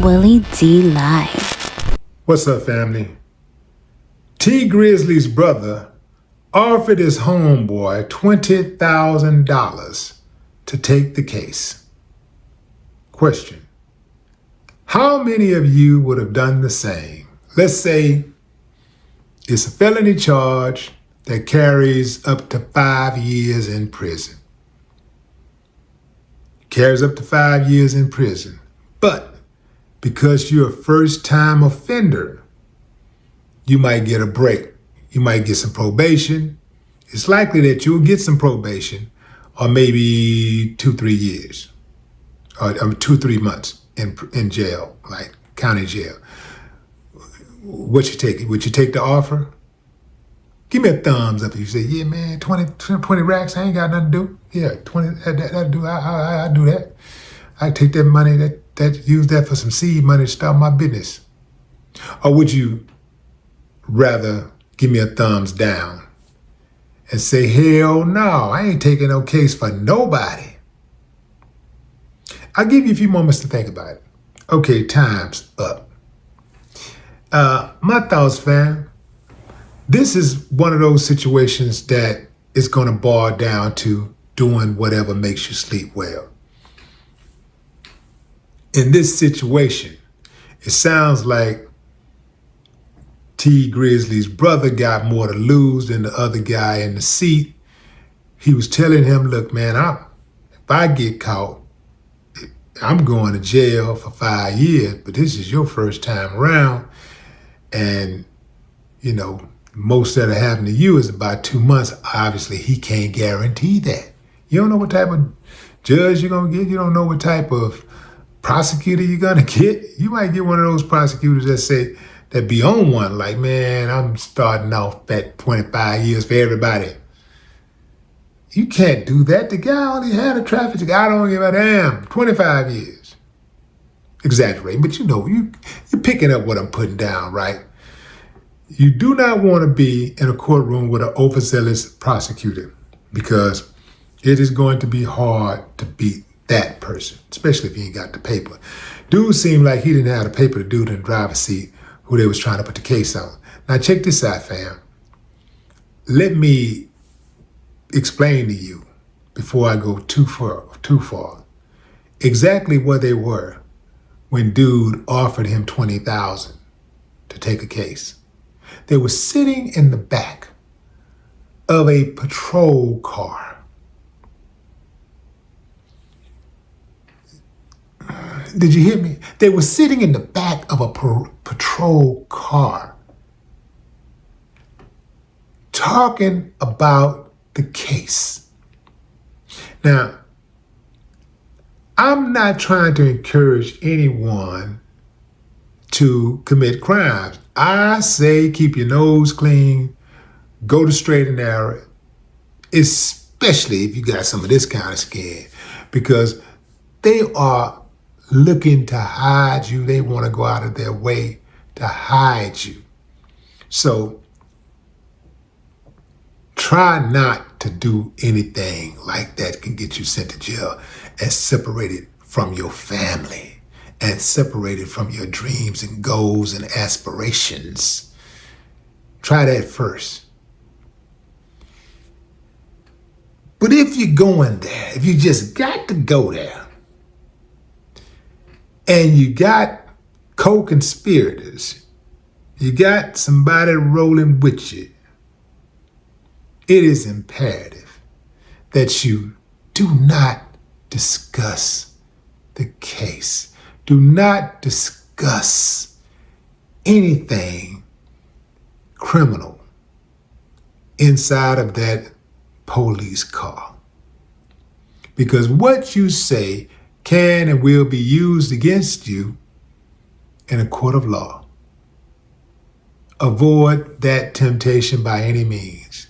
Willie D Live. What's up, family? T. Grizzly's brother offered his homeboy $20,000 to take the case. Question: how many of you would have done the same? Let's say it's a felony charge that carries up to 5 years in prison. Carries up to 5 years in prison. But because you're a first-time offender, you might get a break. You might get some probation. It's likely that you'll get some probation, or maybe 2-3 years, or 2-3 months in jail, like county jail. What you take? Would you take the offer? Give me a thumbs up if you say, yeah, man, 20 racks, I ain't got nothing to do. Yeah, 20, that'll do. I do that. I take that money, use that for some seed money to start my business. Or would you rather give me a thumbs down and say, hell no, I ain't taking no case for nobody? I'll give you a few moments to think about it. Okay, time's up. My thoughts, fam. This is one of those situations that is going to boil down to doing whatever makes you sleep well. In this situation, it sounds like T. Grizzly's brother got more to lose than the other guy in the seat. He was telling him, look, man, if I get caught, I'm going to jail for 5 years, but this is your first time around. And, you know, most that'll happen to you is about 2 months. Obviously, he can't guarantee that. You don't know what type of judge you're going to get. You don't know what type of prosecutor you're going to get. You might get one of those prosecutors that be on one, like, man, I'm starting off at 25 years for everybody. You can't do that. The guy only had a traffic ticket. I don't give a damn. 25 years. Exaggerating, but you know, you're picking up what I'm putting down, right? You do not want to be in a courtroom with an overzealous prosecutor, because it is going to be hard to beat that person, especially if you ain't got the paper. Dude seemed like he didn't have the paper to do it in the driver's seat who they was trying to put the case on. Now check this out, fam. Let me explain to you, before I go too far, exactly where they were when dude offered him $20,000 to take a case. They were sitting in the back of a patrol car. Did you hear me? They were sitting in the back of a patrol car talking about the case. Now, I'm not trying to encourage anyone to commit crimes. I say keep your nose clean, go the straight and narrow, especially if you got some of this kind of skin, because they are looking to hide you. They want to go out of their way to hide you. So try not to do anything like that can get you sent to jail and separated from your family and separated from your dreams and goals and aspirations. Try that first. But if you're going there, if you just got to go there, and you got co-conspirators, you got somebody rolling with you, it is imperative that you do not discuss the case. Do not discuss anything criminal inside of that police car. Because what you say can and will be used against you in a court of law. Avoid that temptation by any means,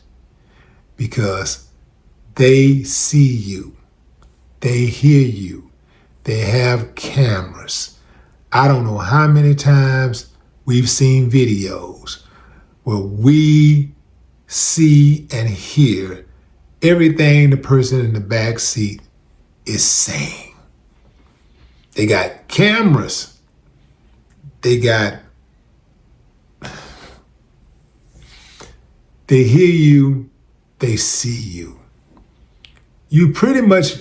because they see you, they hear you, they have cameras. I don't know how many times we've seen videos where we see and hear everything the person in the back seat is saying. They got cameras They hear you, they see you. You pretty much,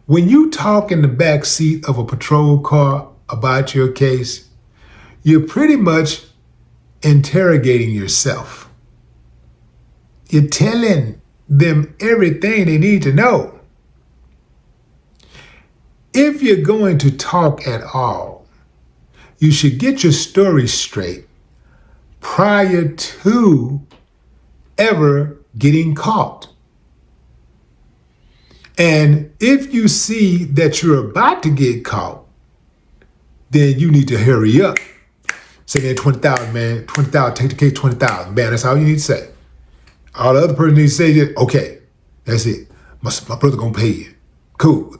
when you talk in the back seat of a patrol car about your case, you're pretty much interrogating yourself. You're telling them everything they need to know. If you're going to talk at all, you should get your story straight prior to ever getting caught. And if you see that you're about to get caught, then you need to hurry up. Say, man, 20,000, man, 20,000, take the case, 20,000. Man, that's all you need to say. All the other person needs to say is, okay, that's it. My brother gonna pay you. Cool.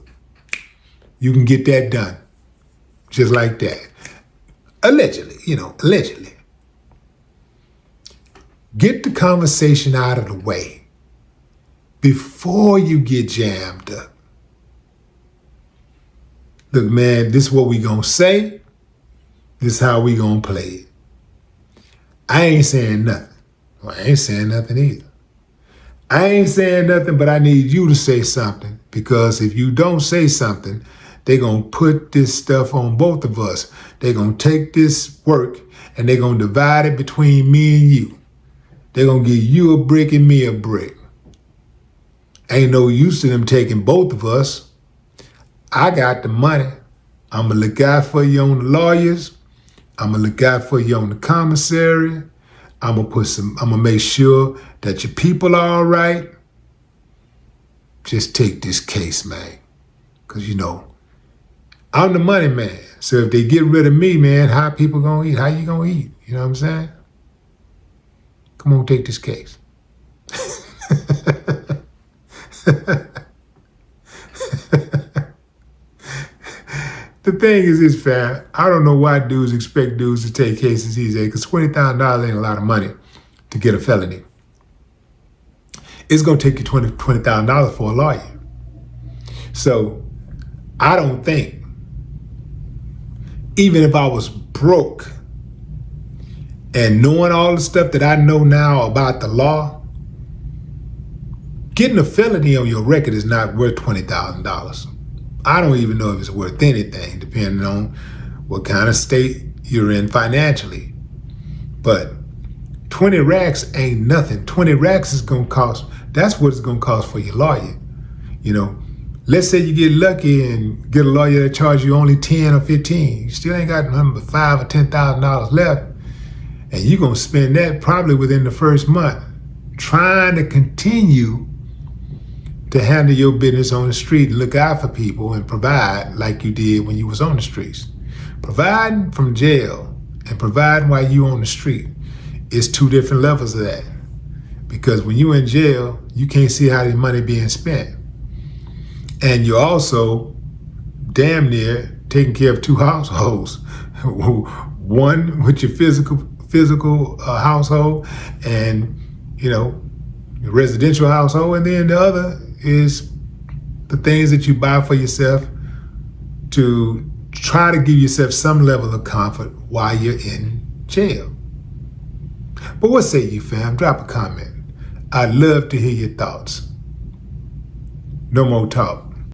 You can get that done. Just like that. Allegedly, allegedly. Get the conversation out of the way before you get jammed up. Look, man, this is what we gonna say. This is how we gonna play it. I ain't saying nothing. Well, I ain't saying nothing either. I ain't saying nothing, but I need you to say something, because if you don't say something, they're gonna put this stuff on both of us. They're gonna take this work and they're gonna divide it between me and you. They're gonna give you a brick and me a brick. Ain't no use to them taking both of us. I got the money. I'm gonna look out for you on the lawyers. I'm gonna look out for you on the commissary. I'm gonna make sure that your people are all right. Just take this case, man. Cause I'm the money man. So if they get rid of me, man, how people gonna eat? How you gonna eat? You know what I'm saying? Come on, take this case. The thing is this, fam. I don't know why dudes expect dudes to take cases these days, because $20,000 ain't a lot of money to get a felony. It's going to take you $20,000 for a lawyer. So I don't think, even if I was broke and knowing all the stuff that I know now about the law, getting a felony on your record is not worth $20,000. I don't even know if it's worth anything, depending on what kind of state you're in financially. But 20 racks ain't nothing. 20 racks is gonna cost, that's what it's gonna cost for your lawyer. Let's say you get lucky and get a lawyer that charges you only 10 or 15. You still ain't got nothing but $5,000 or $10,000 left. And you're gonna spend that probably within the first month trying to continue to handle your business on the street and look out for people and provide like you did when you was on the streets. Providing from jail and providing while you on the street is two different levels of that. Because when you in jail, you can't see how the money being spent. And you're also damn near taking care of two households. One with your physical household and, your residential household, and then the other is the things that you buy for yourself to try to give yourself some level of comfort while you're in jail. But what say you, fam? Drop a comment. I'd love to hear your thoughts. No more talk.